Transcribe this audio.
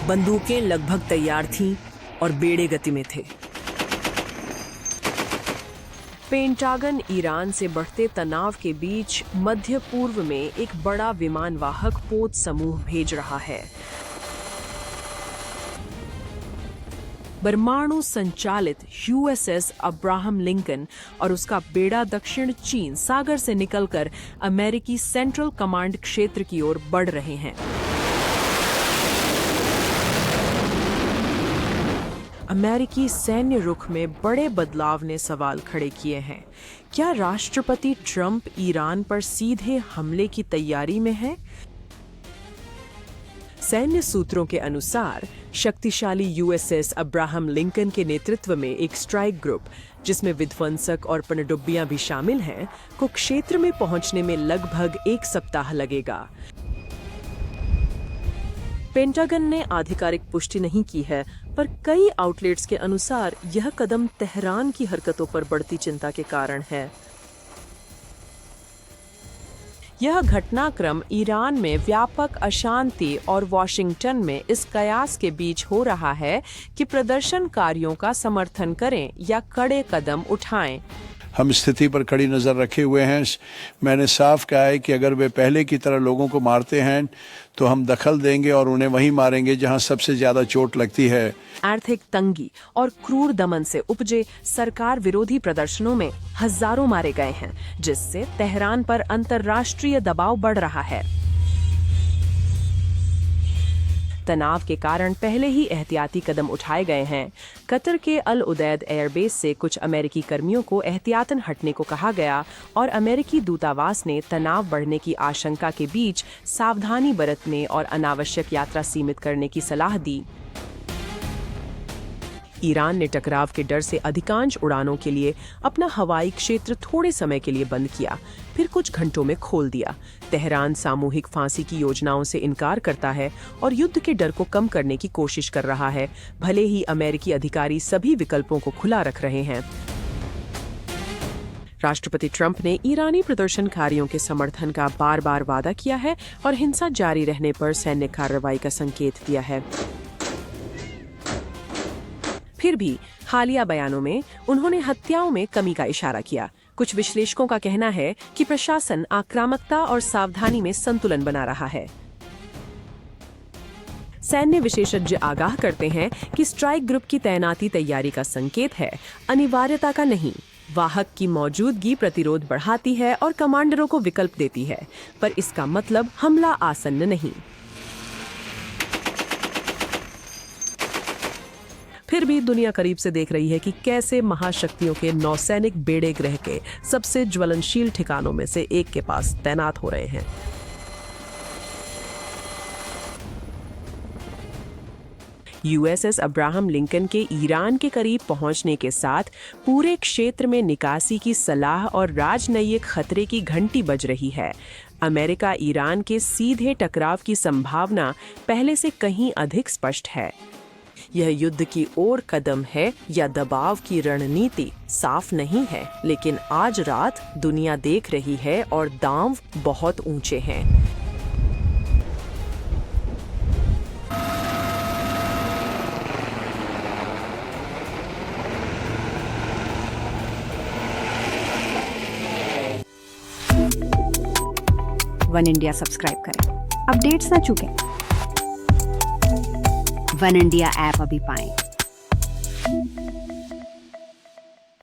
बंदूकें लगभग तैयार थीं और बेड़े गति में थे। पेंटागन ईरान से बढ़ते तनाव के बीच मध्य पूर्व में एक बड़ा विमानवाहक पोत समूह भेज रहा है। परमाणु संचालित यूएसएस अब्राहम लिंकन और उसका बेड़ा दक्षिण चीन सागर से निकलकर अमेरिकी सेंट्रल कमांड क्षेत्र की ओर बढ़ रहे हैं। अमेरिकी सैन्य रुख में बड़े बदलाव ने सवाल खड़े किए हैं। क्या राष्ट्रपति ट्रंप ईरान पर सीधे हमले की तैयारी में है? सैन्य सूत्रों के अनुसार शक्तिशाली यूएसएस अब्राहम लिंकन के नेतृत्व में एक स्ट्राइक ग्रुप, जिसमें विध्वंसक और पनडुब्बियां भी शामिल हैं, को क्षेत्र में पहुंचने में लगभग 1 सप्ताह लगेगा। पेंटागन ने आधिकारिक पुष्टि नहीं की है, पर कई आउटलेट्स के अनुसार यह कदम तेहरान की हरकतों पर बढ़ती चिंता के कारण है। यह घटनाक्रम ईरान में व्यापक अशांति और वॉशिंगटन में इस कयास के बीच हो रहा है कि प्रदर्शनकारियों का समर्थन करें या कड़े कदम उठाएं। हम स्थिति पर कड़ी नज़र रखे हुए हैं। मैंने साफ कहा है कि अगर वे पहले की तरह लोगों को मारते हैं तो हम दखल देंगे और उन्हें वहीं मारेंगे जहां सबसे ज्यादा चोट लगती है। आर्थिक तंगी और क्रूर दमन से उपजे सरकार विरोधी प्रदर्शनों में हजारों मारे गए हैं, जिससे तेहरान पर अंतर्राष्ट्रीय दबाव बढ़ रहा है। तनाव के कारण पहले ही एहतियाती कदम उठाए गए हैं। कतर के अल उदैद एयरबेस से कुछ अमेरिकी कर्मियों को एहतियातन हटने को कहा गया और अमेरिकी दूतावास ने तनाव बढ़ने की आशंका के बीच सावधानी बरतने और अनावश्यक यात्रा सीमित करने की सलाह दी। ईरान ने टकराव के डर से अधिकांश उड़ानों के लिए अपना हवाई क्षेत्र थोड़े समय के लिए बंद किया, फिर कुछ घंटों में खोल दिया। तेहरान सामूहिक फांसी की योजनाओं से इनकार करता है और युद्ध के डर को कम करने की कोशिश कर रहा है, भले ही अमेरिकी अधिकारी सभी विकल्पों को खुला रख रहे हैं। राष्ट्रपति ट्रंप ने ईरानी प्रदर्शनकारियों के समर्थन का बार बार वादा किया है और हिंसा जारी रहने पर सैन्य कार्रवाई का संकेत दिया है। फिर भी हालिया बयानों में उन्होंने हत्याओं में कमी का इशारा किया। कुछ विश्लेषकों का कहना है कि प्रशासन आक्रामकता और सावधानी में संतुलन बना रहा है। सैन्य विशेषज्ञ आगाह करते हैं कि स्ट्राइक ग्रुप की तैनाती तैयारी का संकेत है, अनिवार्यता का नहीं। वाहक की मौजूदगी प्रतिरोध बढ़ाती है और कमांडरों को विकल्प देती है, पर इसका मतलब हमला आसन्न नहीं। फिर भी दुनिया करीब से देख रही है कि कैसे महाशक्तियों के नौसैनिक बेड़े ग्रह के सबसे ज्वलनशील ठिकानों में से एक के पास तैनात हो रहे हैं। यूएसएस अब्राहम लिंकन के ईरान के करीब पहुंचने के साथ पूरे क्षेत्र में निकासी की सलाह और राजनयिक खतरे की घंटी बज रही है। अमेरिका ईरान के सीधे टकराव की संभावना पहले से कहीं अधिक स्पष्ट है। यह युद्ध की ओर कदम है या दबाव की रणनीति साफ नहीं है, लेकिन आज रात दुनिया देख रही है और दांव बहुत ऊंचे हैं। वन इंडिया सब्सक्राइब करें, अपडेट्स ना चूकें। वन इंडिया ऐप अभी पाएं।